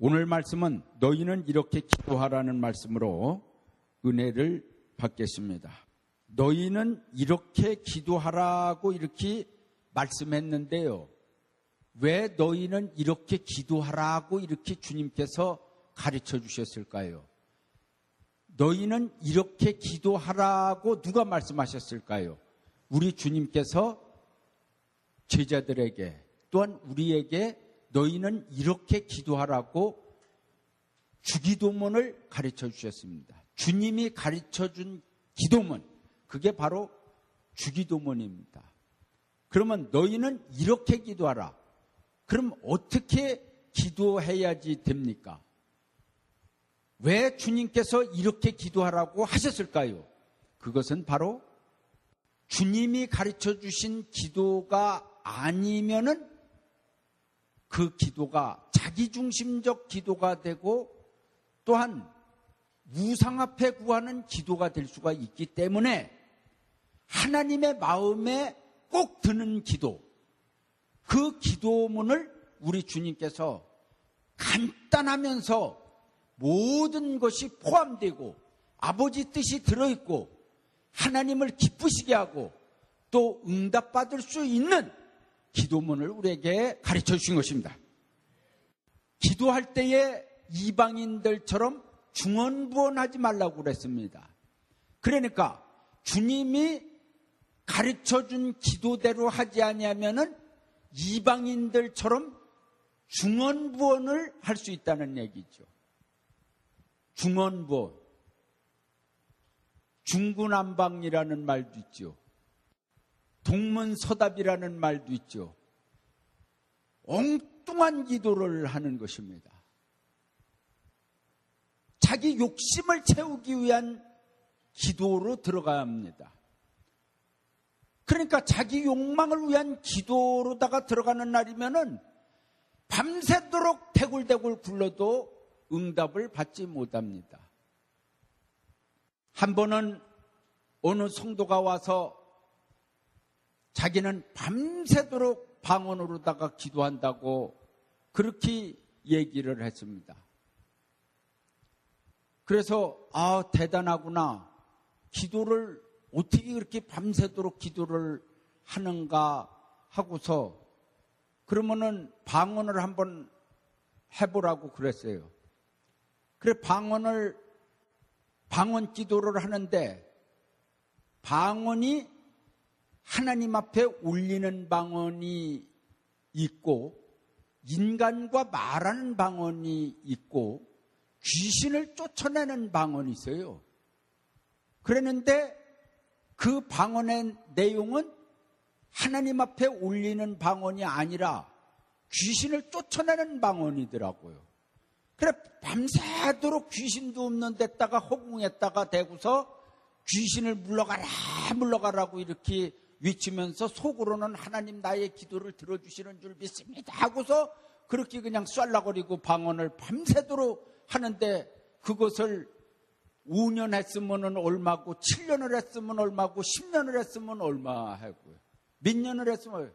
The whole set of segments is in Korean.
오늘 말씀은 너희는 이렇게 기도하라는 말씀으로 은혜를 받겠습니다. 너희는 이렇게 기도하라고 이렇게 말씀했는데요. 왜 너희는 이렇게 기도하라고 이렇게 주님께서 가르쳐 주셨을까요? 너희는 이렇게 기도하라고 누가 말씀하셨을까요? 우리 주님께서 제자들에게 또한 우리에게 너희는 이렇게 기도하라고 주기도문을 가르쳐 주셨습니다. 주님이 가르쳐 준 기도문, 그게 바로 주기도문입니다. 그러면 너희는 이렇게 기도하라. 그럼 어떻게 기도해야지 됩니까? 왜 주님께서 이렇게 기도하라고 하셨을까요? 그것은 바로 주님이 가르쳐 주신 기도가 아니면은 그 기도가 자기중심적 기도가 되고 또한 우상 앞에 구하는 기도가 될 수가 있기 때문에 하나님의 마음에 꼭 드는 기도, 그 기도문을 우리 주님께서 간단하면서 모든 것이 포함되고 아버지 뜻이 들어있고 하나님을 기쁘시게 하고 또 응답받을 수 있는 기도문을 우리에게 가르쳐 주신 것입니다. 기도할 때에 이방인들처럼 중언부언하지 말라고 그랬습니다. 그러니까 주님이 가르쳐 준 기도대로 하지 아니하면은 이방인들처럼 중언부언을 할 수 있다는 얘기죠. 중언부언. 중구난방이라는 말도 있죠. 동문서답이라는 말도 있죠. 엉뚱한 기도를 하는 것입니다. 자기 욕심을 채우기 위한 기도로 들어가야 합니다. 그러니까 자기 욕망을 위한 기도로다가 들어가는 날이면은 밤새도록 대굴대굴 굴러도 응답을 받지 못합니다. 한 번은 어느 성도가 와서 자기는 밤새도록 방언으로다가 기도한다고 그렇게 얘기를 했습니다. 그래서 대단하구나. 기도를 어떻게 그렇게 밤새도록 기도를 하는가 하고서 그러면은 방언을 한번 해보라고 그랬어요. 그래 방언 기도를 하는데 방언이 하나님 앞에 올리는 방언이 있고 인간과 말하는 방언이 있고 귀신을 쫓아내는 방언이 있어요. 그랬는데 그 방언의 내용은 하나님 앞에 올리는 방언이 아니라 귀신을 쫓아내는 방언이더라고요. 그래 밤새도록 귀신도 없는 데다가 허공에다가 대고서 귀신을 물러가라고 이렇게 외치면서 속으로는 하나님 나의 기도를 들어주시는 줄 믿습니다 하고서 그렇게 그냥 쏠라거리고 방언을 밤새도록 하는데 그것을 5년 했으면 얼마고 7년을 했으면 얼마고 10년을 했으면 얼마 하고요. 몇 년을 했으면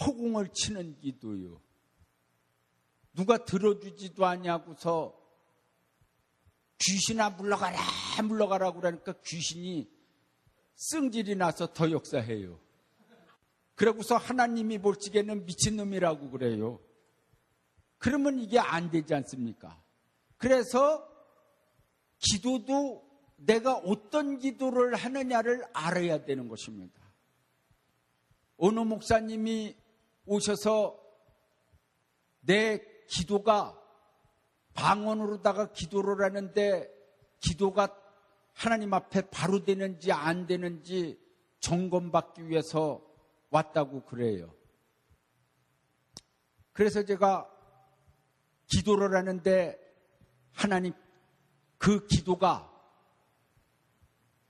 허공을 치는 기도요. 누가 들어주지도 아니하고서 귀신아 물러가라고 그러니까 귀신이 승질이 나서 더 역사해요. 그러고서 하나님이 볼 적에는 미친놈이라고 그래요. 그러면 이게 안 되지 않습니까? 그래서 기도도 내가 어떤 기도를 하느냐를 알아야 되는 것입니다. 어느 목사님이 오셔서 내 기도가 방언으로다가 기도를 하는데 기도가 하나님 앞에 바로 되는지 안 되는지 점검받기 위해서 왔다고 그래요. 그래서 제가 기도를 하는데 하나님 그 기도가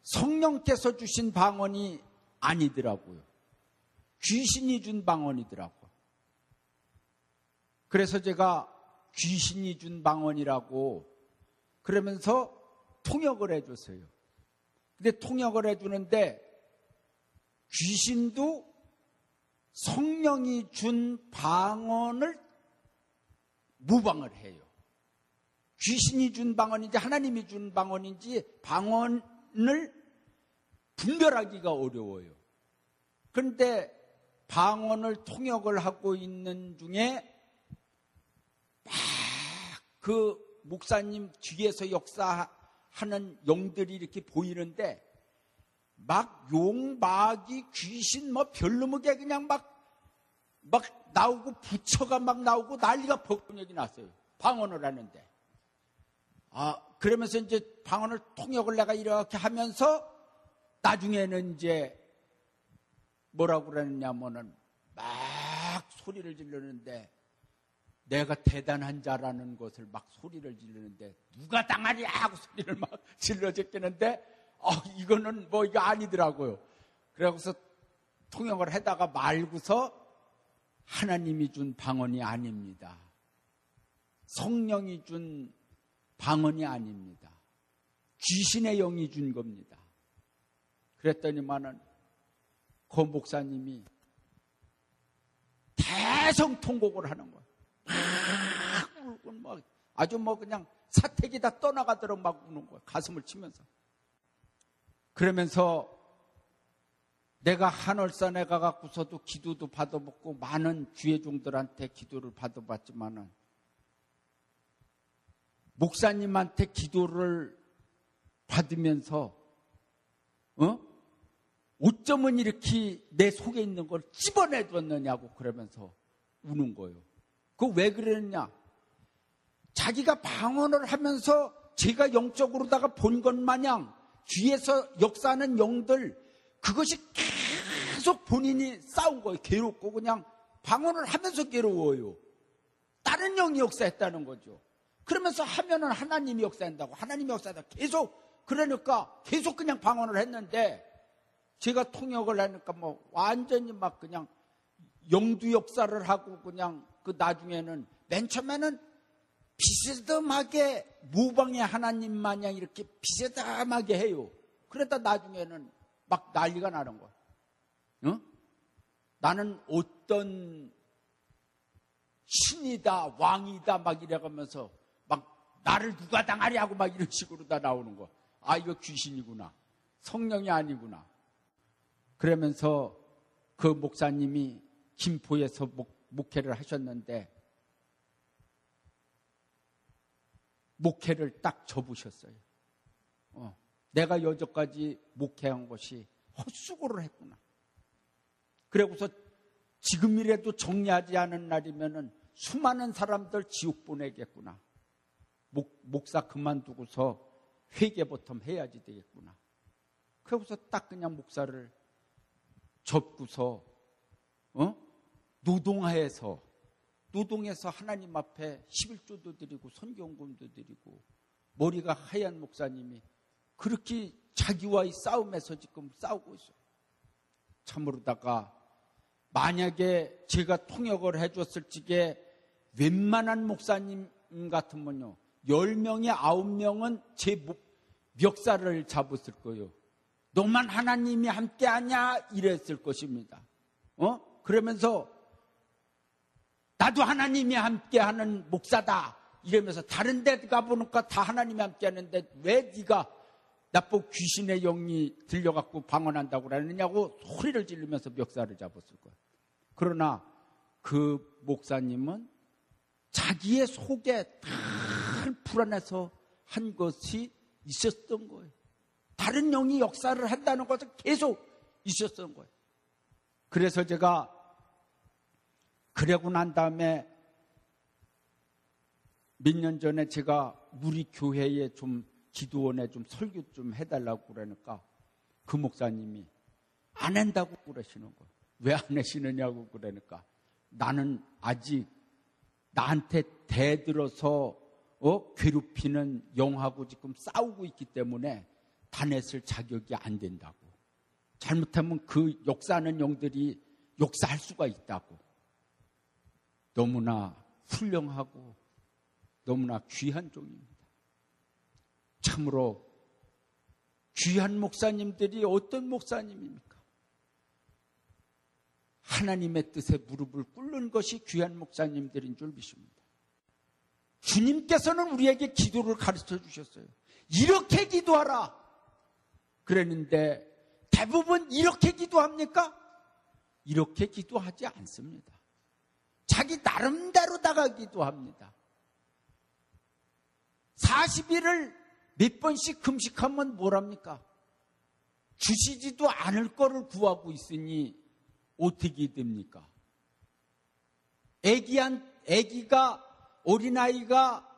성령께서 주신 방언이 아니더라고요. 귀신이 준 방언이더라고요. 그래서 제가 귀신이 준 방언이라고 그러면서 통역을 해줬어요. 근데 통역을 해주는데 귀신도 성령이 준 방언을 모방을 해요. 귀신이 준 방언인지 하나님이 준 방언인지 방언을 분별하기가 어려워요. 그런데 방언을 통역을 하고 있는 중에 막 그 목사님 뒤에서 역사하는 영들이 이렇게 보이는데 막 용, 마귀, 귀신 뭐 별놈의 그냥 막 나오고 부처가 막 나오고 난리가 폭력이 났어요. 방언을 하는데. 그러면서 이제 방언을 통역을 내가 이렇게 하면서 나중에는 이제 뭐라고 그러느냐면은 막 소리를 지르는데 내가 대단한 자라는 것을 막 소리를 지르는데 누가 당하랴 하고 소리를 막 질러 제끼는데 이거는 뭐 이거 아니더라고요. 그래서 통역을 하다가 말고서 하나님이 준 방언이 아닙니다. 성령이 준 방언이 아닙니다. 귀신의 영이 준 겁니다. 그랬더니만은 그 목사님이 대성통곡을 하는 거예요. 막 아주 뭐 그냥 사택이 다 떠나가도록 막 우는 거예요. 가슴을 치면서. 그러면서 내가 한월산에 가갖고서도 기도도 받아봤고 많은 주의 종들한테 기도를 받아봤지만은 목사님한테 기도를 받으면서 어쩌면 이렇게 내 속에 있는 걸 집어내줬느냐고 그러면서 우는 거예요. 그거 왜 그랬냐? 자기가 방언을 하면서 제가 영적으로다가 본 것 마냥 뒤에서 역사하는 영들 그것이 계속 본인이 싸운 거예요. 괴롭고 그냥 방언을 하면서 괴로워요. 다른 영이 역사했다는 거죠. 그러면서 하면은 하나님이 역사한다고 하나님이 역사한다고 계속 그러니까 계속 그냥 방언을 했는데 제가 통역을 하니까 뭐 완전히 막 그냥 영두 역사를 하고 그냥 그 나중에는 맨 처음에는 비스듬하게 모방의 하나님 마냥 이렇게 비스듬하게 해요. 그러다 나중에는 막 난리가 나는 거야. 나는 어떤 신이다 왕이다 막 이래가면서 막 나를 누가 당하랴고 막 이런 식으로 다 나오는 거야. 이거 귀신이구나. 성령이 아니구나. 그러면서 그 목사님이 김포에서 목회를 하셨는데 목회를 딱 접으셨어요. 내가 여태까지 목회한 것이 헛수고를 했구나. 그러고서 지금이라도 정리하지 않은 날이면은 수많은 사람들 지옥 보내겠구나. 목사 그만두고서 회개부터 해야지 되겠구나. 그러고서 딱 그냥 목사를 접고서 노동해서 하나님 앞에 11조도 드리고 선경금도 드리고 머리가 하얀 목사님이 그렇게 자기와의 싸움에서 지금 싸우고 있어요. 참으로다가 만약에 제가 통역을 해줬을 적에 웬만한 목사님 같으면요 10명에 9명은 제 멱살을 잡았을 거예요. 너만 하나님이 함께하냐 이랬을 것입니다. 그러면서 나도 하나님이 함께하는 목사다 이러면서 다른 데 가보니까 다 하나님이 함께하는데 왜 네가 나쁜 귀신의 영이 들려갖고 방언한다고 그러느냐고 소리를 지르면서 멱살을 잡았을 거예요. 그러나 그 목사님은 자기의 속에 늘 불안해서 한 것이 있었던 거예요. 다른 영이 역사를 한다는 것은 계속 있었던 거예요. 그래서 제가 그러고 난 다음에 몇 년 전에 제가 우리 교회에 좀 기도원에 좀 설교 좀 해달라고 그러니까 그 목사님이 안 한다고 그러시는 거예요. 왜 안 하시느냐고 그러니까 나는 아직 나한테 대들어서 괴롭히는 영하고 지금 싸우고 있기 때문에 다냈을 자격이 안 된다고. 잘못하면 그 역사하는 영들이 역사할 수가 있다고. 너무나 훌륭하고 너무나 귀한 종입니다. 참으로 귀한 목사님들이 어떤 목사님입니까? 하나님의 뜻에 무릎을 꿇는 것이 귀한 목사님들인 줄 믿습니다. 주님께서는 우리에게 기도를 가르쳐 주셨어요. 이렇게 기도하라 그랬는데 대부분 이렇게 기도합니까? 이렇게 기도하지 않습니다. 자기 나름대로다가 기도합니다. 40일을 몇 번씩 금식하면 뭐랍니까? 주시지도 않을 거를 구하고 있으니 어떻게 됩니까? 애기가, 어린아이가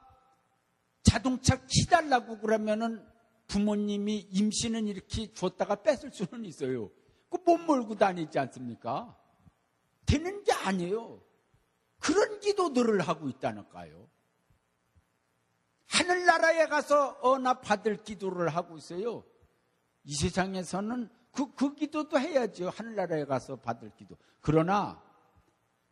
자동차 키달라고 그러면은 부모님이 임신은 이렇게 줬다가 뺏을 수는 있어요. 그 못 몰고 다니지 않습니까? 되는 게 아니에요. 그런 기도들을 하고 있다니까요. 하늘나라에 가서 나 받을 기도를 하고 있어요. 이 세상에서는 그 기도도 해야죠. 하늘나라에 가서 받을 기도. 그러나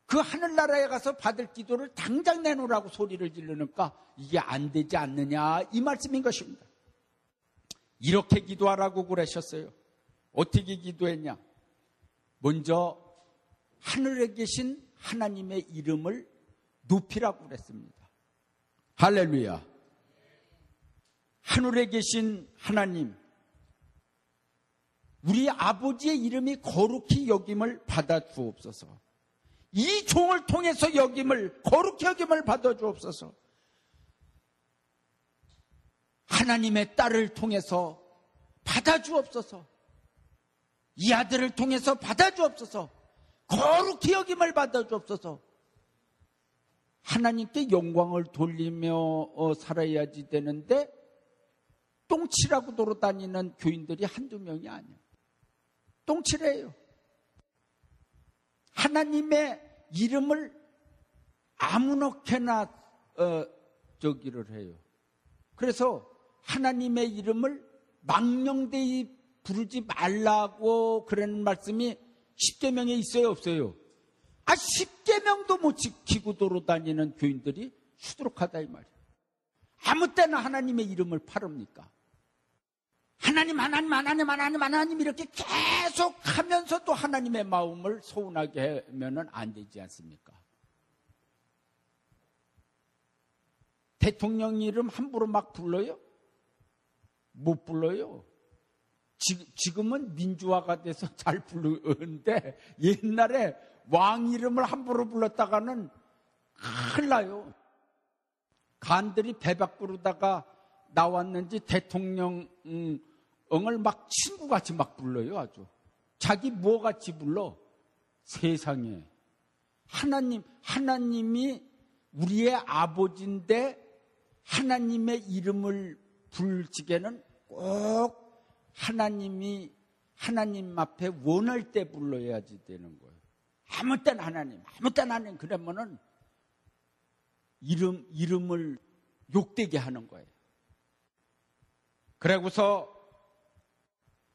그 하늘나라에 가서 받을 기도를 당장 내놓으라고 소리를 지르니까 이게 안 되지 않느냐 이 말씀인 것입니다. 이렇게 기도하라고 그러셨어요. 어떻게 기도했냐? 먼저 하늘에 계신 하나님의 이름을 높이라고 그랬습니다. 할렐루야. 하늘에 계신 하나님, 우리 아버지의 이름이 거룩히 여김을 받아 주옵소서. 이 종을 통해서 거룩히 여김을 받아 주옵소서. 하나님의 딸을 통해서 받아 주옵소서. 이 아들을 통해서 받아 주옵소서. 거룩히 여김을 받아 주옵소서. 하나님께 영광을 돌리며 살아야지 되는데 똥치라고 돌아다니는 교인들이 한두 명이 아니에요. 똥치래요. 하나님의 이름을 아무렇게나 저기를 해요. 그래서 하나님의 이름을 망령되이 부르지 말라고 그러는 말씀이 10계명에 있어요, 없어요? 10계명도 못 지키고 돌아다니는 교인들이 수두룩하다 이 말이에요. 아무 때나 하나님의 이름을 팔읍니까? 하나님 이렇게 계속 하면서도 하나님의 마음을 서운하게 하면 안 되지 않습니까? 대통령 이름 함부로 막 불러요? 못 불러요. 지금은 민주화가 돼서 잘 부르는데 옛날에 왕 이름을 함부로 불렀다가는 큰일 나요. 간들이 배 밖으로다가 나왔는지 대통령을 막 친구같이 막 불러요. 아주 자기 뭐같이 불러. 세상에 하나님이 우리의 아버지인데 하나님의 이름을 부를 적에는 꼭 하나님 앞에 원할 때 불러야지 되는 거예요. 아무 때나 하나님 그러면은 이름을 욕되게 하는 거예요. 그러고서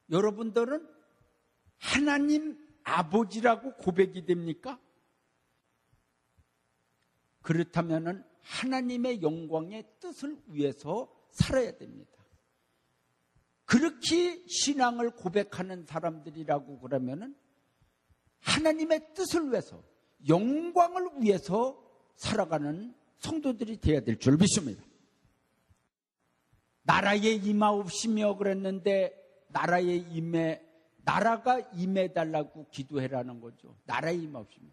여러분들은 하나님 아버지라고 고백이 됩니까? 그렇다면은 하나님의 영광의 뜻을 위해서 살아야 됩니다. 그렇게 신앙을 고백하는 사람들이라고 그러면은 하나님의 뜻을 위해서, 영광을 위해서 살아가는 성도들이 되어야 될 줄 믿습니다. 나라에 임하옵시며 그랬는데 나라가 임해달라고 기도해라는 거죠. 나라에 임하옵시며.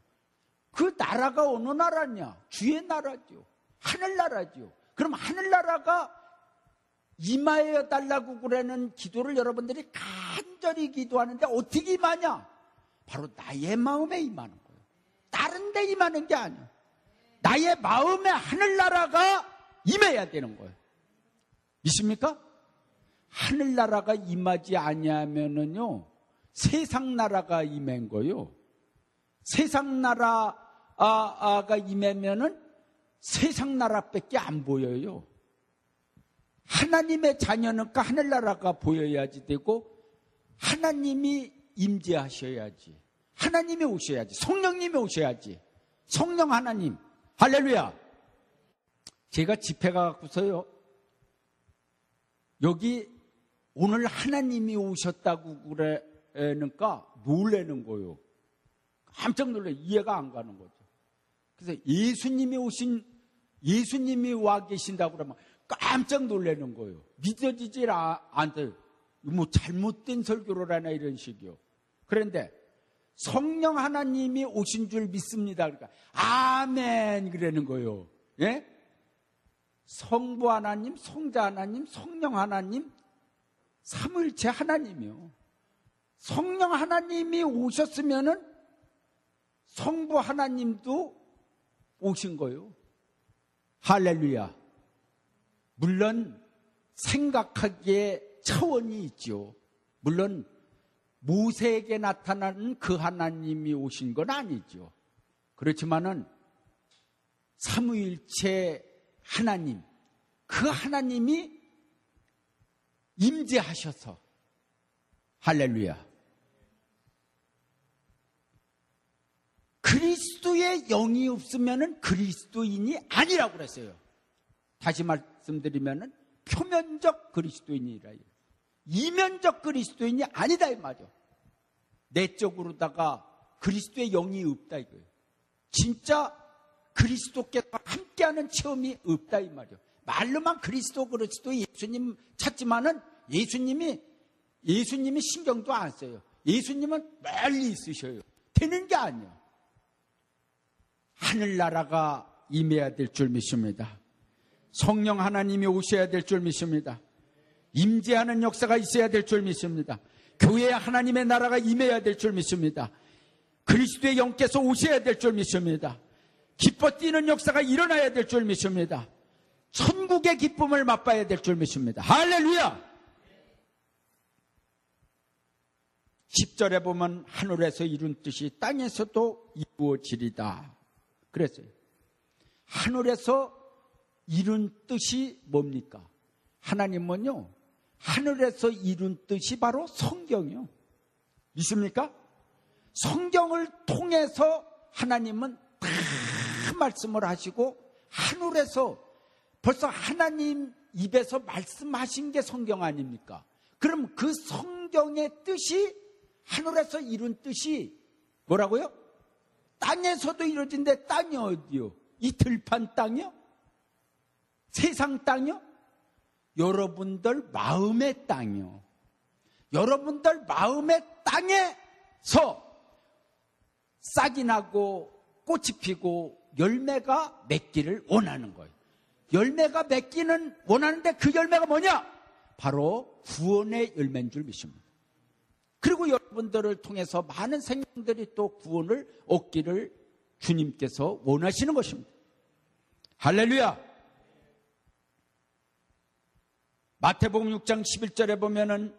그 나라가 어느 나라냐? 주의 나라죠. 하늘나라죠. 그럼 하늘나라가 임하여 달라고 그러는 기도를 여러분들이 간절히 기도하는데 어떻게 임하냐? 바로 나의 마음에 임하는 거예요. 다른 데 임하는 게 아니에요. 나의 마음에 하늘나라가 임해야 되는 거예요. 믿습니까? 하늘나라가 임하지 아니하면은요, 세상 나라가 임한 거예요. 세상 나라가 임하면은 세상 나라밖에 안 보여요. 하나님의 자녀니까 하늘나라가 보여야지 되고, 하나님이 임재하셔야지. 하나님이 오셔야지. 성령님이 오셔야지. 성령 하나님. 할렐루야. 제가 집회 가갖고서요, 여기 오늘 하나님이 오셨다고 그러니까 놀라는 거예요. 깜짝 놀라요. 이해가 안 가는 거죠. 그래서 예수님이 오신 예수님이 와 계신다고 그러면 깜짝 놀라는 거예요. 믿어지질 않아요. 뭐 잘못된 설교로라나 이런 식이요. 그런데 성령 하나님이 오신 줄 믿습니다. 그러니까 아멘 그러는 거예요. 예? 성부 하나님, 성자 하나님, 성령 하나님, 삼위일체 하나님이요. 성령 하나님이 오셨으면은 성부 하나님도 오신 거예요. 할렐루야. 물론 생각하기에 차원이 있죠. 물론 모세에게 나타나는 그 하나님이 오신 건 아니죠. 그렇지만은 삼위일체 하나님, 그 하나님이 임재하셔서 할렐루야. 그리스도의 영이 없으면은 그리스도인이 아니라고 그랬어요. 다시 말씀드리면은 표면적 그리스도인이라. 이면적 그리스도인이 아니다 이 말이요. 내적으로다가 그리스도의 영이 없다 이거예요. 진짜 그리스도께서 함께하는 체험이 없다 이 말이요. 말로만 그리스도 예수님 찾지만은 예수님이 신경도 안 써요. 예수님은 멀리 있으셔요. 되는 게 아니에요. 하늘나라가 임해야 될 줄 믿습니다. 성령 하나님이 오셔야 될 줄 믿습니다. 임재하는 역사가 있어야 될 줄 믿습니다. 교회에 하나님의 나라가 임해야 될 줄 믿습니다. 그리스도의 영께서 오셔야 될 줄 믿습니다. 기뻐 뛰는 역사가 일어나야 될 줄 믿습니다. 천국의 기쁨을 맛봐야 될 줄 믿습니다. 할렐루야! 10절에 보면 하늘에서 이룬 뜻이 땅에서도 이루어지리다 그랬어요. 하늘에서 이룬 뜻이 뭡니까? 하나님은요, 하늘에서 이룬 뜻이 바로 성경이요. 믿습니까? 성경을 통해서 하나님은 다 말씀을 하시고 하늘에서 벌써 하나님 입에서 말씀하신 게 성경 아닙니까? 그럼 그 성경의 뜻이 하늘에서 이룬 뜻이 뭐라고요? 땅에서도 이루어진데 땅이 어디요? 이 들판 땅이요? 세상 땅이요? 여러분들 마음의 땅이요. 여러분들 마음의 땅에서 싹이 나고 꽃이 피고 열매가 맺기를 원하는 거예요. 열매가 맺기는 원하는데 그 열매가 뭐냐? 바로 구원의 열매인 줄 믿습니다. 그리고 여러분들을 통해서 많은 생명들이 또 구원을 얻기를 주님께서 원하시는 것입니다. 할렐루야! 마태복음 6장 11절에 보면은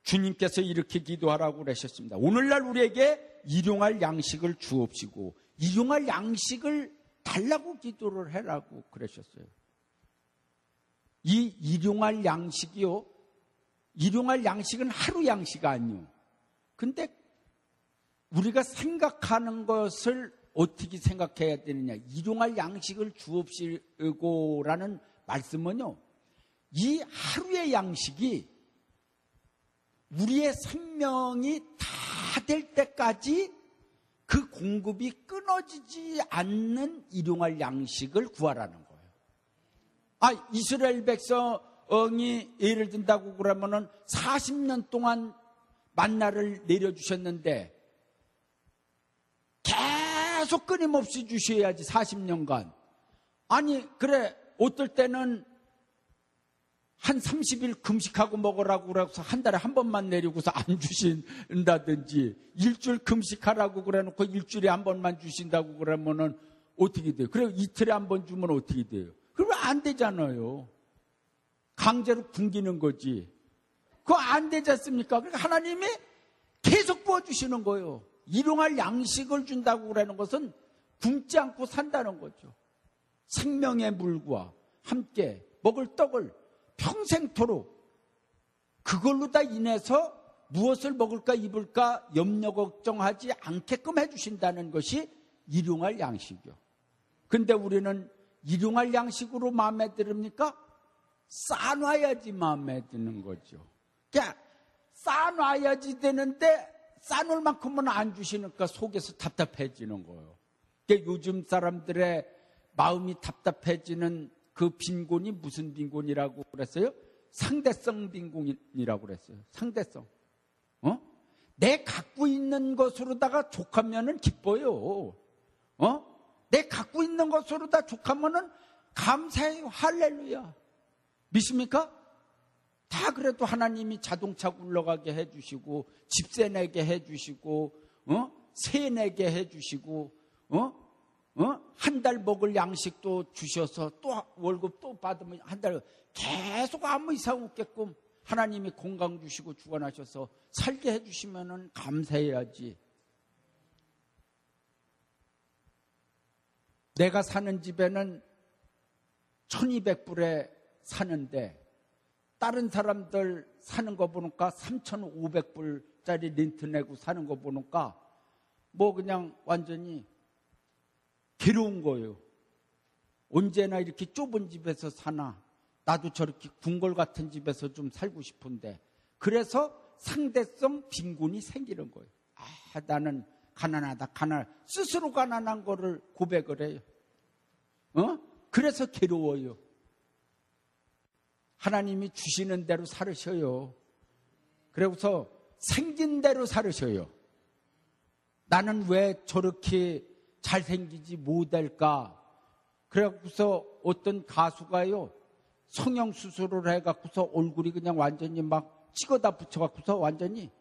주님께서 이렇게 기도하라고 그러셨습니다. 오늘날 우리에게 일용할 양식을 주옵시고 일용할 양식을 달라고 기도를 해라고 그러셨어요. 이 일용할 양식이요. 일용할 양식은 하루 양식 아니요. 근데 우리가 생각하는 것을 어떻게 생각해야 되느냐. 일용할 양식을 주옵시고라는 말씀은요. 이 하루의 양식이 우리의 생명이 다 될 때까지 그 공급이 끊어지지 않는 일용할 양식을 구하라는 거예요. 이스라엘 백성이 예를 든다고 그러면은 40년 동안 만나를 내려주셨는데 계속 끊임없이 주셔야지 40년간. 아니 그래 어떨 때는 한 30일 금식하고 먹으라고 그래서 한 달에 한 번만 내리고서 안 주신다든지 일주일 금식하라고 그래놓고 일주일에 한 번만 주신다고 그러면은 어떻게 돼요? 그래 이틀에 한 번 주면 어떻게 돼요? 그러면 안 되잖아요. 강제로 굶기는 거지. 그거 안 되지 않습니까? 그러니까 하나님이 계속 부어주시는 거예요. 일용할 양식을 준다고 그러는 것은 굶지 않고 산다는 거죠. 생명의 물과 함께 먹을 떡을 평생토록 그걸로 다 인해서 무엇을 먹을까 입을까 염려 걱정하지 않게끔 해주신다는 것이 일용할 양식이요. 근데 우리는 일용할 양식으로 마음에 들습니까? 싸놔야지 마음에 드는 거죠. 그러니까 싸놔야지 되는데 싸놓을 만큼은 안 주시니까 속에서 답답해지는 거예요. 그러니까 요즘 사람들의 마음이 답답해지는 그 빈곤이 무슨 빈곤이라고 그랬어요? 상대성 빈곤이라고 그랬어요. 상대성. 내 갖고 있는 것으로다가 족하면은 기뻐요. 내 갖고 있는 것으로다 족하면은 감사해요. 할렐루야. 믿습니까? 다 그래도 하나님이 자동차 굴러가게 해주시고, 집세 내게 해주시고, 세 내게 해주시고, 한 달 먹을 양식도 주셔서 또 월급 또 받으면 한 달 계속 아무 이상 없게끔 하나님이 건강 주시고 주관하셔서 살게 해주시면은 감사해야지. 내가 사는 집에는 1200불에 사는데 다른 사람들 사는 거 보니까 3500불짜리 렌트 내고 사는 거 보니까 뭐 그냥 완전히 괴로운 거예요. 언제나 이렇게 좁은 집에서 사나, 나도 저렇게 궁궐 같은 집에서 좀 살고 싶은데, 그래서 상대성 빈곤이 생기는 거예요. 나는 가난하다, 스스로 가난한 거를 고백을 해요. 그래서 괴로워요. 하나님이 주시는 대로 살으셔요. 그래서 생긴 대로 살으셔요. 나는 왜 저렇게 잘생기지 못할까? 그래갖고서 어떤 가수가요, 성형수술을 해갖고서 얼굴이 그냥 완전히 막 찍어다 붙여갖고서 완전히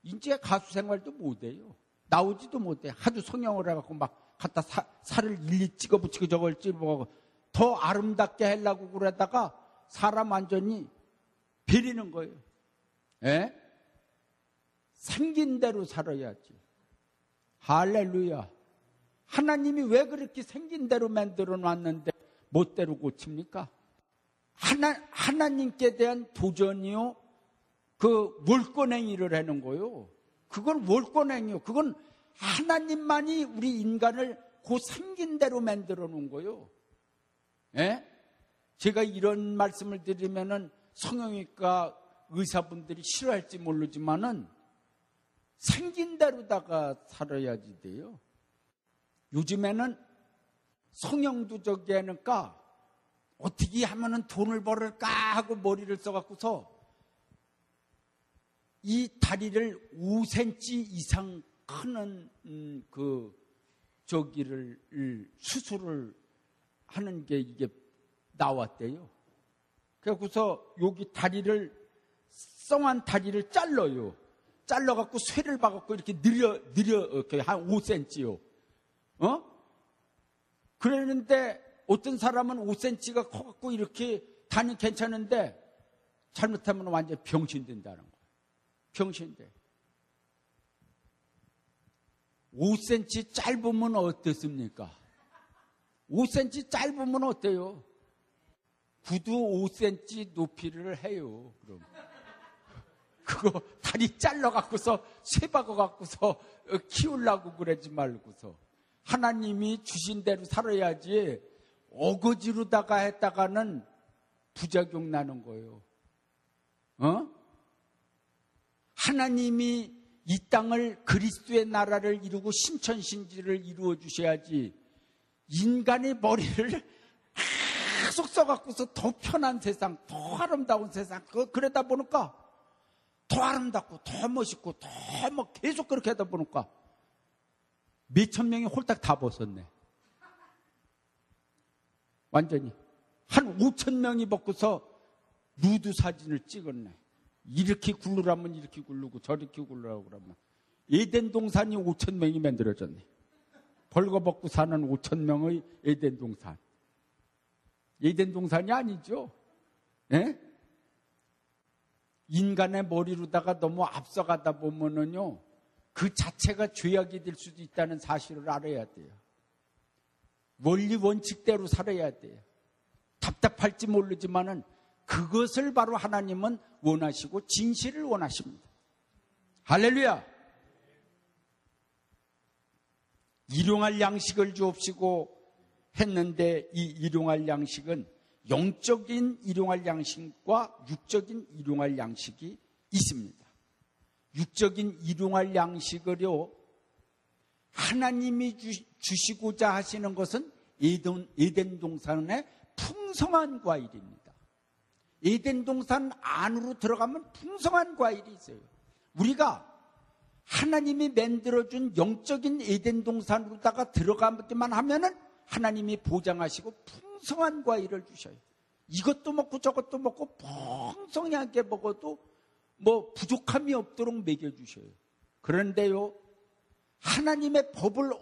이제 가수 생활도 못해요. 나오지도 못해. 하도 성형을 해갖고 막 갖다 살을 일일이 찍어 붙이고 저걸 찝어가고 더 아름답게 하려고 그러다가 사람 완전히 비리는 거예요. 예? 생긴 대로 살아야지. 할렐루야. 하나님이 왜 그렇게 생긴 대로 만들어 놨는데 멋대로 고칩니까? 하나님께 대한 도전이요, 그 월권행위를 하는 거요. 그건 월권행위요. 그건 하나님만이 우리 인간을 그 생긴 대로 만들어 놓은 거요. 예? 제가 이런 말씀을 드리면은 성형외과 의사분들이 싫어할지 모르지만은 생긴 대로다가 살아야지 돼요. 요즘에는 성형도 저기 하니까 어떻게 하면은 돈을 벌을까 하고 머리를 써갖고서 이 다리를 5cm 이상 크는 저기를 수술을 하는 게 이게 나왔대요. 그래서 여기 다리를 썽한 다리를 잘라요. 잘라갖고 쇠를 박았고 이렇게 느려 이렇게 한 5cm요. 그랬는데 어떤 사람은 5cm가 커갖고 이렇게 다니 괜찮은데 잘못하면 완전 병신 된다는 거예요. 병신돼. 5cm 짧으면 어떻습니까? 5cm 짧으면 어때요? 구두 5cm 높이를 해요. 그럼 그거 다리 잘라갖고서 쇠 박아갖고서 키우려고 그러지 말고서 하나님이 주신 대로 살아야지 어거지로다가 했다가는 부작용 나는 거예요. 하나님이 이 땅을 그리스도의 나라를 이루고 신천신지를 이루어 주셔야지 인간의 머리를 계속 써갖고서 더 편한 세상, 더 아름다운 세상, 그러다 보니까 더 아름답고 더 멋있고 더 뭐 계속 그렇게 하다 보니까 몇천 명이 홀딱 다 벗었네. 완전히 한 5천 명이 벗고서 누드 사진을 찍었네. 이렇게 굴르라면 이렇게 굴르고 저렇게 굴르라고 그러면 에덴 동산이 5천 명이 만들어졌네. 벌거벗고 사는 5천 명의 에덴 동산. 에덴 동산이 아니죠. 예? 인간의 머리로다가 너무 앞서가다 보면은요, 그 자체가 죄악이 될 수도 있다는 사실을 알아야 돼요. 원리 원칙대로 살아야 돼요. 답답할지 모르지만은 그것을 바로 하나님은 원하시고 진실을 원하십니다. 할렐루야! 일용할 양식을 주옵시고 했는데 이 일용할 양식은 영적인 일용할 양식과 육적인 일용할 양식이 있습니다. 육적인 일용할 양식을요, 하나님이 주시고자 하시는 것은 에덴 동산의 풍성한 과일입니다. 에덴 동산 안으로 들어가면 풍성한 과일이 있어요. 우리가 하나님이 만들어준 영적인 에덴 동산으로다가 들어가기만 하면은 하나님이 보장하시고 풍성한 과일을 주셔요. 이것도 먹고 저것도 먹고 풍성하게 먹어도 뭐 부족함이 없도록 먹여주셔요. 그런데요, 하나님의 법을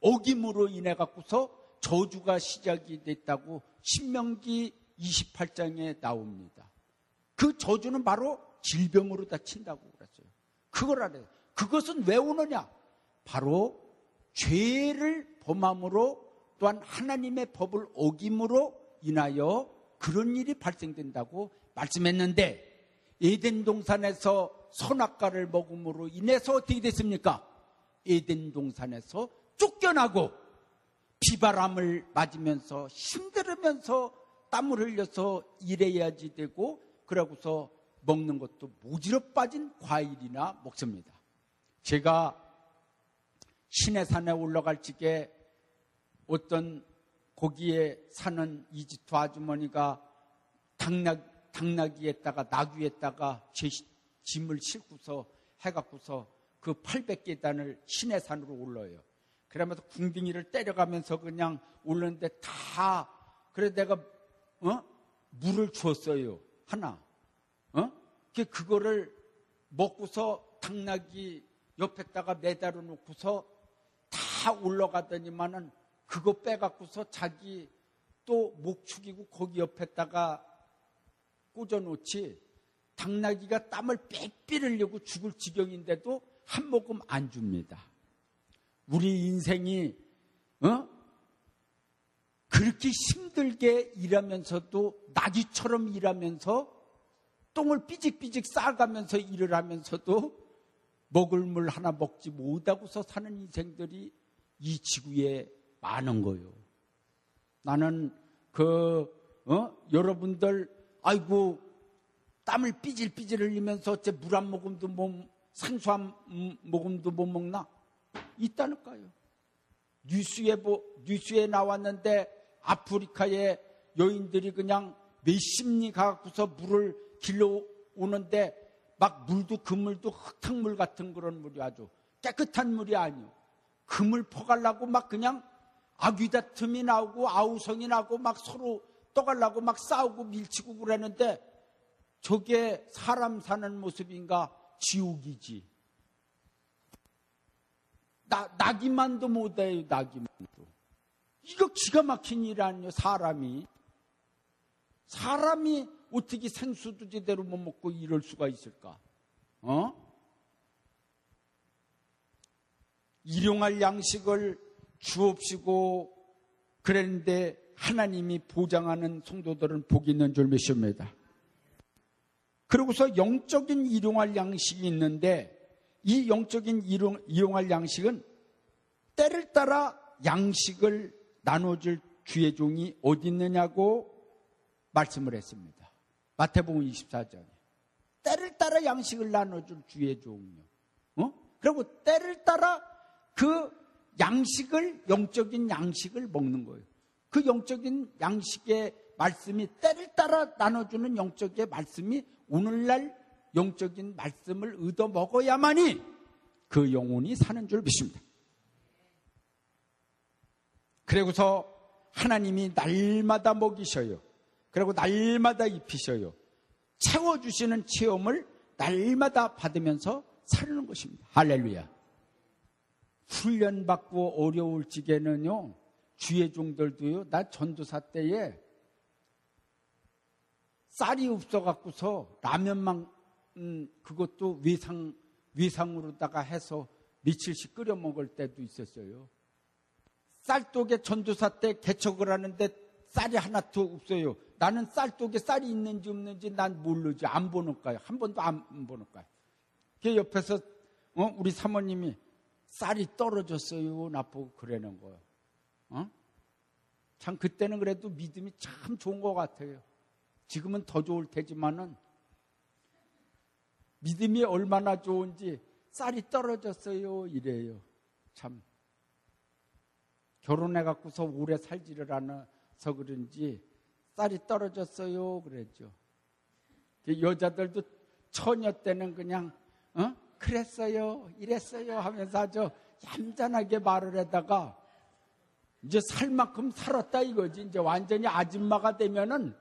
어김으로 인해 갖고서 저주가 시작이 됐다고 신명기 28장에 나옵니다. 그 저주는 바로 질병으로 다 친다고 그랬어요. 그걸 알아요. 그것은 왜 오느냐? 바로 죄를 범함으로 또한 하나님의 법을 어김으로 인하여 그런 일이 발생된다고 말씀했는데, 에덴 동산에서 선악과를 먹음으로 인해서 어떻게 됐습니까? 에덴 동산에서 쫓겨나고 비바람을 맞으면서 힘들으면서 땀을 흘려서 일해야지 되고, 그러고서 먹는 것도 모지럽 빠진 과일이나 먹습니다. 제가 시내산에 올라갈 적에 어떤 거기에 사는 이집트 아주머니가 당나귀에다가 나귀에다가 제 짐을 싣고서 해갖고서 그 800계단을 시내산으로 올라요. 그러면서 궁둥이를 때려가면서 그냥 올랐는데 다, 그래 내가 물을 주었어요. 하나. 그거를 먹고서 당나귀 옆에다가 매달아 놓고서 다 올라가더니만은 그거 빼갖고서 자기 또 목 축이고 거기 옆에다가 꽂아놓지, 당나귀가 땀을 빽빽 흘리고 죽을 지경인데도 한 모금 안 줍니다. 우리 인생이 그렇게 힘들게 일하면서도, 나귀처럼 일하면서 똥을 삐직삐직 싸가면서 일을 하면서도 먹을 물 하나 먹지 못하고서 사는 인생들이 이 지구에 많은 거예요. 나는 여러분들 아이고 땀을 삐질삐질 흘리면서 어째 물 한 모금도 생수 한 모금도 못 먹나? 있다니까요. 뉴스에 나왔는데 아프리카의 여인들이 그냥 몇십 리 가고서 물을 길러 오는데 막 물도 그 물도 흙탕물 같은 그런 물이 아주 깨끗한 물이 아니요. 그 물 퍼가려고 막 그냥 아귀다툼이 나오고 아우성이 나고 막 서로 떠가려고 막 싸우고 밀치고 그러는데 저게 사람 사는 모습인가? 지옥이지. 나기만도 못해요. 나기만도. 이거 기가 막힌 일 아니에요. 사람이 어떻게 생수도 제대로 못 먹고 이럴 수가 있을까? 일용할 양식을 주옵시고 그랬는데 하나님이 보장하는 성도들은 복이 있는 줄 믿습니다. 그러고서 영적인 일용할 양식이 있는데, 이 영적인 일용할 양식은 때를 따라 양식을 나눠줄 주의 종이 어디 있느냐고 말씀을 했습니다. 마태복음 24장에 때를 따라 양식을 나눠줄 주의 종이요. 그리고 때를 따라 그 양식을, 영적인 양식을 먹는 거예요. 그 영적인 양식의 말씀이, 때를 따라 나눠주는 영적의 말씀이 오늘날 영적인 말씀을 얻어 먹어야만이 그 영혼이 사는 줄 믿습니다. 그리고서 하나님이 날마다 먹이셔요. 그리고 날마다 입히셔요. 채워주시는 체험을 날마다 받으면서 사는 것입니다. 할렐루야. 훈련받고 어려울 적에는요, 주의 종들도요, 나 전도사 때에 쌀이 없어갖고서 라면만, 그것도 외상으로다가 해서 며칠씩 끓여 먹을 때도 있었어요. 쌀독에 전도사 때 개척을 하는데 쌀이 하나도 없어요. 나는 쌀독에 쌀이 있는지 없는지 난 모르지. 안 보니까요. 한 번도 안 보니까요. 그 옆에서 우리 사모님이 쌀이 떨어졌어요. 나보고 그러는 거예요. 참 그때는 그래도 믿음이 참 좋은 것 같아요. 지금은 더 좋을 테지만은 믿음이 얼마나 좋은지 쌀이 떨어졌어요 이래요. 참 결혼해갖고서 오래 살지를 않아서 그런지 쌀이 떨어졌어요. 그랬죠. 여자들도 처녀 때는 그냥 그랬어요, 이랬어요 하면서 아주 얌전하게 말을 하다가 이제 살 만큼 살았다 이거지. 이제 완전히 아줌마가 되면은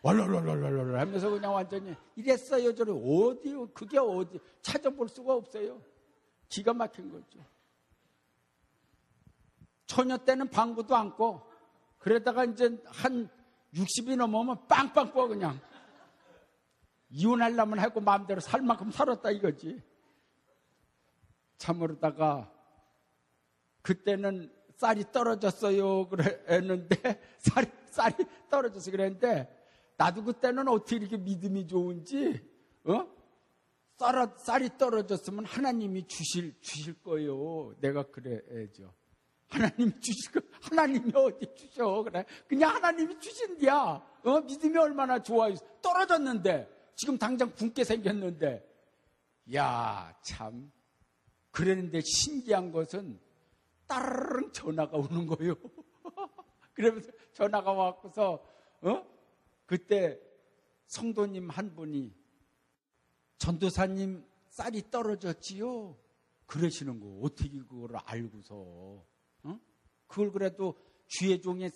월월월월월 하면서 그냥 완전히 이랬어요, 저래. 어디요? 그게 어디? 찾아볼 수가 없어요. 기가 막힌 거죠. 처녀 때는 방구도 안 꿔. 그러다가 이제 한 60이 넘으면 빵빵 꿔 그냥. 이혼하려면 하고 마음대로 살 만큼 살았다 이거지. 참으로다가 그때는 쌀이 떨어졌어요 그랬는데 쌀이 떨어져서 그랬는데 나도 그때는 어떻게 이렇게 믿음이 좋은지 쌀이 떨어졌으면 하나님이 주실 거예요. 내가 그래야죠. 하나님이 주실 거. 하나님이 어디 주셔. 그래. 그냥 하나님이 주신디야. 믿음이 얼마나 좋아요. 떨어졌는데 지금 당장 굶게 생겼는데 야 참. 그랬는데 신기한 것은 따르릉 전화가 오는 거예요. 그러면서 전화가 왔고서 그때 성도님 한 분이 전도사님 쌀이 떨어졌지요? 그러시는 거. 어떻게 그걸 알고서 그걸 그래도 주의 종의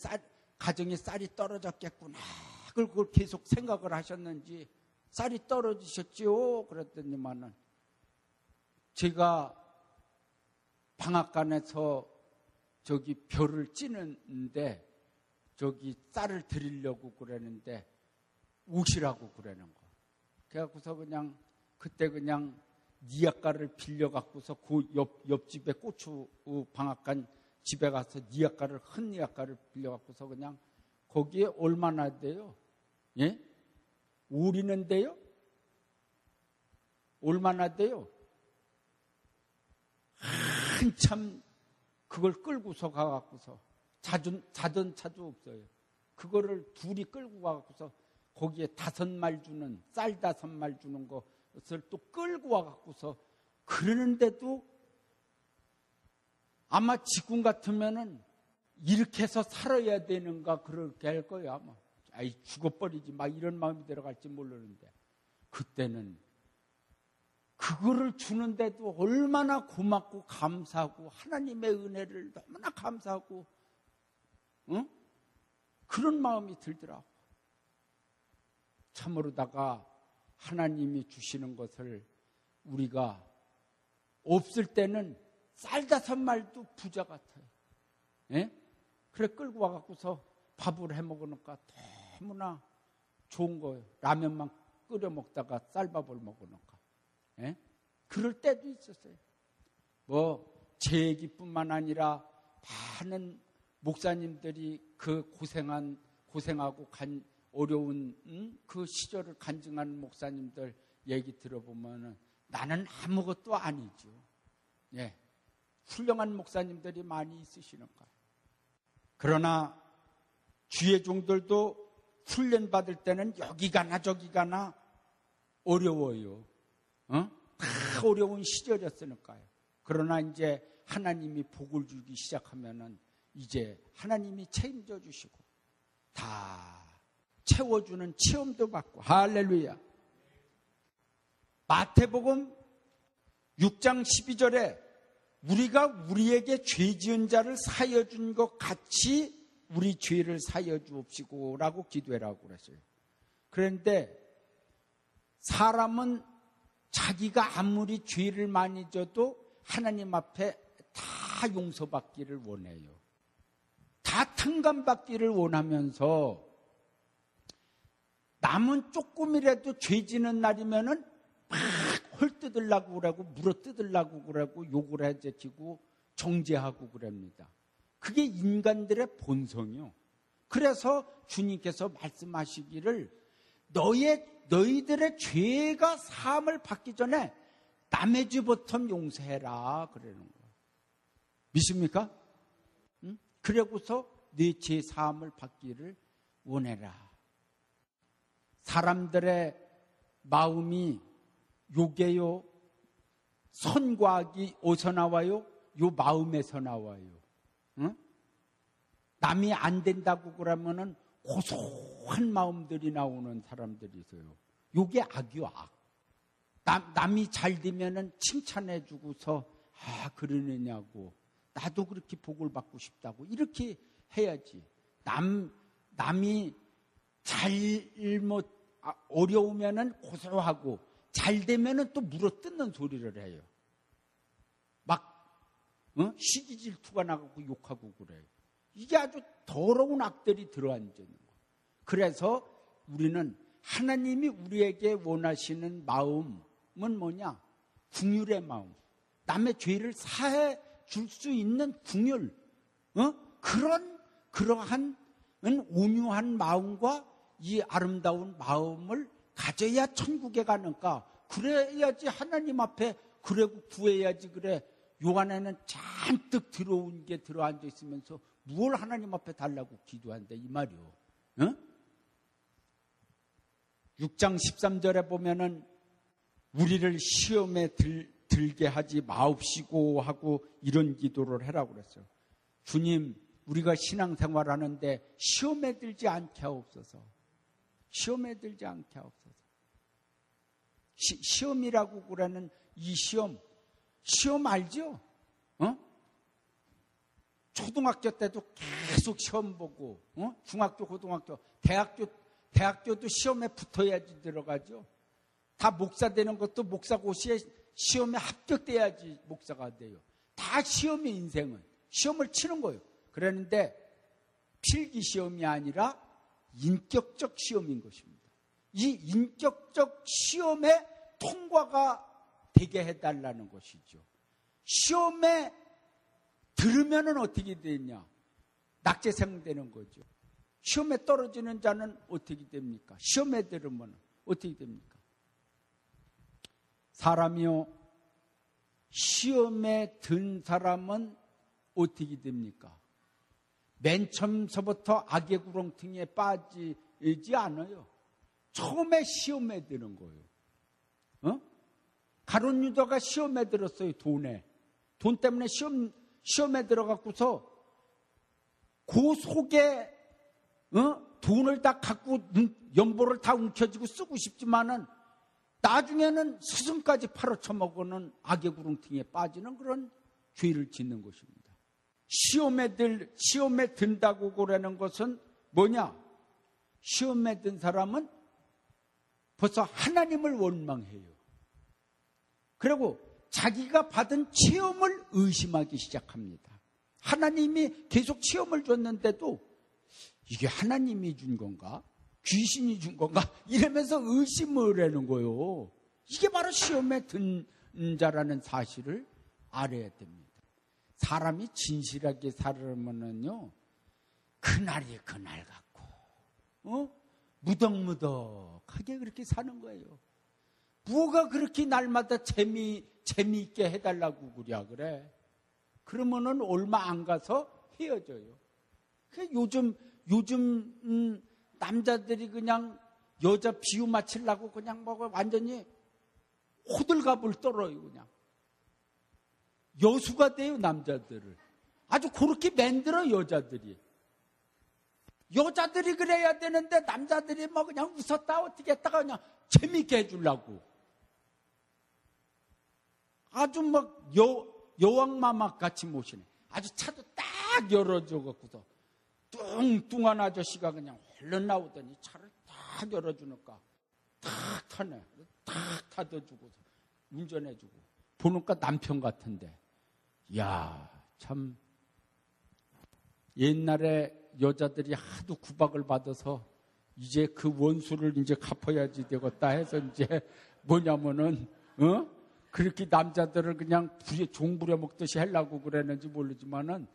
가정에 쌀이 떨어졌겠구나. 그걸 계속 생각을 하셨는지 쌀이 떨어지셨지요? 그랬더니만은 제가 방앗간에서 저기 별을 찌는데 저기 쌀을 드리려고 그러는데 오시라고 그러는 거. 그래갖고서 그냥 그때 그냥 니아가를 빌려갖고서 그 옆집에 고추 방앗간 집에 가서 니아가를 큰 니아가를 빌려갖고서 그냥 거기에 얼마나 돼요? 예? 우리는데요? 얼마나 돼요? 한참 그걸 끌고서 가갖고서 자전 차도 없어요. 그거를 둘이 끌고 가갖고서 거기에 5말 주는 쌀 5말 주는 것을 또 끌고 와갖고서 그러는데도 아마 지금 같으면은 이렇게 해서 살아야 되는가 그렇게 할 거예요 아마. 아이 죽어버리지 막 이런 마음이 들어갈지 모르는데 그때는 그거를 주는데도 얼마나 고맙고 감사하고 하나님의 은혜를 너무나 감사하고 그런 마음이 들더라고. 참으로다가 하나님이 주시는 것을 우리가 없을 때는 쌀 5말도 부자 같아요. 예? 그래 끌고 와갖고서 밥을 해먹으니까 너무나 좋은 거예요. 라면만 끓여 먹다가 쌀밥을 먹으니까. 예? 그럴 때도 있었어요. 제 얘기뿐만 아니라 많은 목사님들이 그 고생하고 어려운 그 시절을 간증하는 목사님들 얘기 들어보면은 나는 아무것도 아니죠. 예. 훌륭한 목사님들이 많이 있으시는 거예요. 그러나 주의 종들도 훈련받을 때는 여기 가나 저기 가나 어려워요. 다 어려운 시절이었으니까요. 그러나 이제 하나님이 복을 주기 시작하면은 이제 하나님이 책임져 주시고 다 채워주는 체험도 받고 할렐루야. 마태복음 6장 12절에 우리가 우리에게 죄 지은 자를 사여 준 것 같이 우리 죄를 사여 주옵시고 라고 기도해라고 그랬어요. 그런데 사람은 자기가 아무리 죄를 많이 져도 하나님 앞에 다 용서받기를 원해요. 다 탕감받기를 원하면서 남은 조금이라도 죄 지는 날이면은 막 헐뜯으려고 그러고 물어뜯으려고 그러고 욕을 해제치고 정죄하고 그럽니다. 그게 인간들의 본성이요. 그래서 주님께서 말씀하시기를 너희들의 죄가 사함을 받기 전에 남의 죄부터 용서해라 그러는 거예요. 믿습니까? 응? 그러고서 네 죄 사함을 받기를 원해라. 사람들의 마음이 요게요. 선과 악이 어디서 나와요? 요 마음에서 나와요. 응? 남이 안 된다고 그러면은 고소한 마음들이 나오는 사람들이 있어요. 요게 악이요, 악. 남이 잘 되면은 칭찬해 주고서 그러느냐고, 나도 그렇게 복을 받고 싶다고 이렇게 해야지. 남이 어려우면은 고소하고 잘 되면은 또 물어뜯는 소리를 해요. 막 시기 질투가 나가고 욕하고 그래요. 이게 아주 더러운 악들이 들어앉는 거예요. 그래서 우리는 하나님이 우리에게 원하시는 마음은 뭐냐? 긍휼의 마음. 남의 죄를 사해 줄 수 있는 긍휼. 그러한 온유한 마음과 이 아름다운 마음을 가져야 천국에 가는가? 그래야지 하나님 앞에 그래고 구해야지. 그래. 요 안에는 잔뜩 들어온 게 들어앉아 있으면서 뭘 하나님 앞에 달라고 기도한다 이 말이요. 6장 13절에 보면은 우리를 시험에 들게 하지 마옵시고 하고 이런 기도를 하라고 그랬어요. 주님, 우리가 신앙생활하는데 시험에 들지 않게 하옵소서. 시험에 들지 않게 하옵소서. 시험이라고 그러는 이 시험 알죠? 초등학교 때도 계속 시험 보고, 중학교, 고등학교, 대학교도 시험에 붙어야지 들어가죠. 다 목사 되는 것도 목사고시에 시험에 합격돼야지 목사가 돼요. 다 시험이 인생은. 시험을 치는 거예요. 그러는데 필기 시험이 아니라 인격적 시험인 것입니다. 이 인격적 시험에 통과가 되게 해달라는 것이죠. 시험에 들으면은 어떻게 되냐? 낙제생 되는 거죠. 시험에 떨어지는 자는 어떻게 됩니까? 시험에 들으면 어떻게 됩니까? 사람이요, 시험에 든 사람은 어떻게 됩니까? 맨 처음서부터 악의 구렁텅이에 빠지지 않아요. 처음에 시험에 드는 거예요. 가룟 유다가 시험에 들었어요. 돈 때문에 시험에 들어갖고서 그 속에 돈을 다 갖고 연보를 다 움켜쥐고 쓰고 싶지만은 나중에는 스승까지 팔아쳐먹고는 악의 구렁텅이에 빠지는 그런 죄를 짓는 것입니다. 시험에 든다고 그러는 것은 뭐냐? 시험에 든 사람은 벌써 하나님을 원망해요. 그리고 자기가 받은 체험을 의심하기 시작합니다. 하나님이 계속 체험을 줬는데도 이게 하나님이 준 건가? 귀신이 준 건가? 이러면서 의심을 하는 거예요. 이게 바로 시험에 든 자라는 사실을 알아야 됩니다. 사람이 진실하게 살면은요, 그날이 그날 같고, 무덕무덕하게 그렇게 사는 거예요. 뭐가 그렇게 날마다 재미있게 해달라고 그래. 그러면은 얼마 안 가서 헤어져요. 요즘 남자들이 그냥 여자 비유 맞추려고 그냥 완전히 호들갑을 떨어요, 그냥. 여수가 돼요, 남자들을. 아주 그렇게 만들어, 여자들이. 여자들이 그래야 되는데 남자들이 그냥 웃었다 어떻게 했다가 그냥 재밌게 해주려고. 아주 여왕마마 같이 모시네. 아주 차도 딱 열어줘갖고서 뚱뚱한 아저씨가 그냥 얼른 나오더니 차를 딱 열어주니까 탁 타네. 탁 타둬주고서 운전해주고. 보니까 남편 같은데. 야, 참 옛날에 여자들이 하도 구박을 받아서 이제 그 원수를 이제 갚아야지 되겠다 해서 이제 뭐냐면은 그렇게 남자들을 그냥 종부려 먹듯이 하려고 그랬는지 모르지만은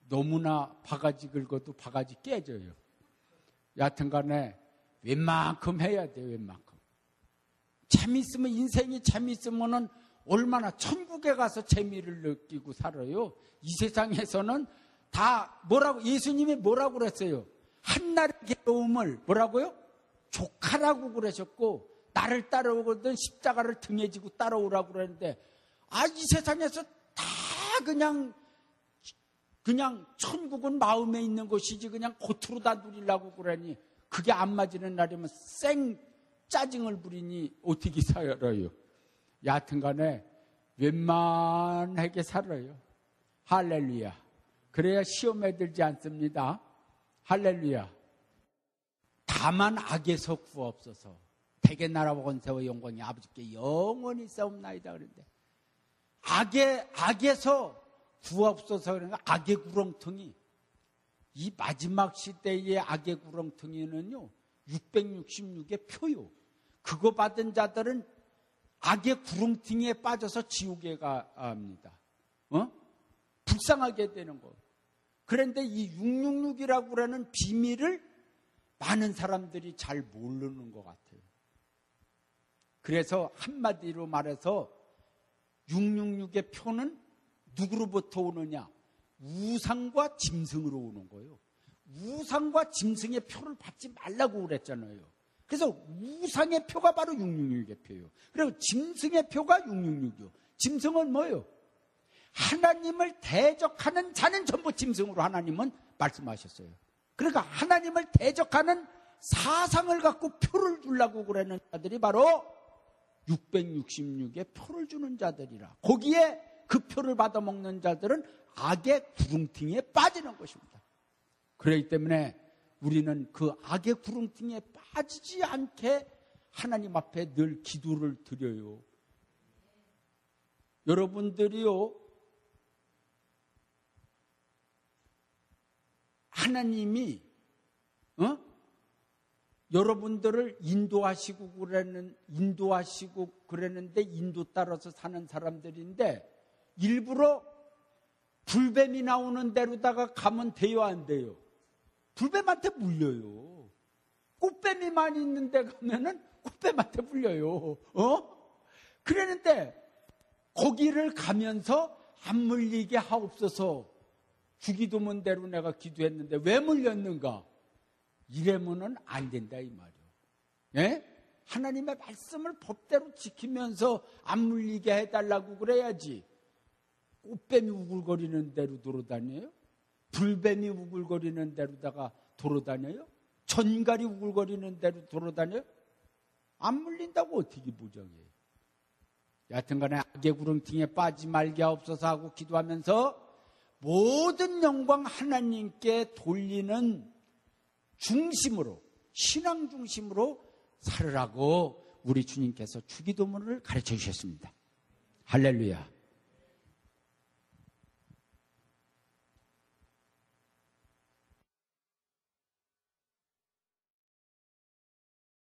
너무나 바가지 긁어도 바가지 깨져요. 여하튼간에 웬만큼 해야 돼요. 웬만큼. 재미있으면, 인생이 재미있으면은 얼마나 천국에 가서 재미를 느끼고 살아요. 이 세상에서는 다 예수님이 뭐라고 그랬어요? 한날의 괴로움을 뭐라고요? 조카라고 그러셨고, 나를 따라오거든 십자가를 등에 지고 따라오라고 그랬는데, 이 세상에서 다 그냥 그냥 천국은 마음에 있는 것이지 그냥 겉으로 다 누리려고 그러니 그게 안 맞는 날이면 쌩 짜증을 부리니 어떻게 살아요? 여하튼 간에 웬만하게 살아요. 할렐루야. 그래야 시험에 들지 않습니다. 할렐루야. 다만 악에서 구하옵소서. 대개 나라와 권세와 영광이 아버지께 영원히 싸움나이다 그런데 악에서 구하옵소서 그러니까 악의 구렁텅이 이 마지막 시대의 악의 구렁텅이는요 666의 표요. 그거 받은 자들은 악의 구렁텅이에 빠져서 지옥에 갑니다. 불쌍하게 되는 거. 그런데 이 666이라고 하는 비밀을 많은 사람들이 잘 모르는 것 같아요. 그래서 한마디로 말해서 666의 표는 누구로부터 오느냐? 우상과 짐승으로 오는 거예요. 우상과 짐승의 표를 받지 말라고 그랬잖아요. 그래서 우상의 표가 바로 666의 표예요. 그리고 짐승의 표가 666이요. 짐승은 뭐예요? 하나님을 대적하는 자는 전부 짐승으로 하나님은 말씀하셨어요. 그러니까 하나님을 대적하는 사상을 갖고 표를 주려고 그러는 자들이 바로 666의 표를 주는 자들이라. 거기에 그 표를 받아먹는 자들은 악의 구렁텅이에 빠지는 것입니다. 그렇기 때문에 우리는 그 악의 구렁텅이에 빠지지 않게 하나님 앞에 늘 기도를 드려요. 여러분들이요, 하나님이 여러분들을 인도하시고 그랬는데 인도 따라서 사는 사람들인데 일부러 불뱀이 나오는 데로다가 가면 돼요, 안 돼요? 불뱀한테 물려요. 꽃뱀이만 있는 데 가면은 꽃뱀한테 물려요. 그랬는데 거기를 가면서 안 물리게 하옵소서. 주기도문 대로 내가 기도했는데 왜 물렸는가? 이래면은 안 된다 이 말이요. 예? 하나님의 말씀을 법대로 지키면서 안 물리게 해달라고 그래야지. 꽃뱀이 우글거리는 대로 돌아다녀요? 불뱀이 우글거리는 대로다가 돌아다녀요? 전갈이 우글거리는 대로 돌아다녀요? 안 물린다고 어떻게 보장해요? 여하튼간에 악의 구렁텅이에 빠지지 말게 하옵소서 하고 기도하면서 모든 영광 하나님께 돌리는 중심으로, 신앙 중심으로 살으라고 우리 주님께서 주기도문을 가르쳐 주셨습니다. 할렐루야.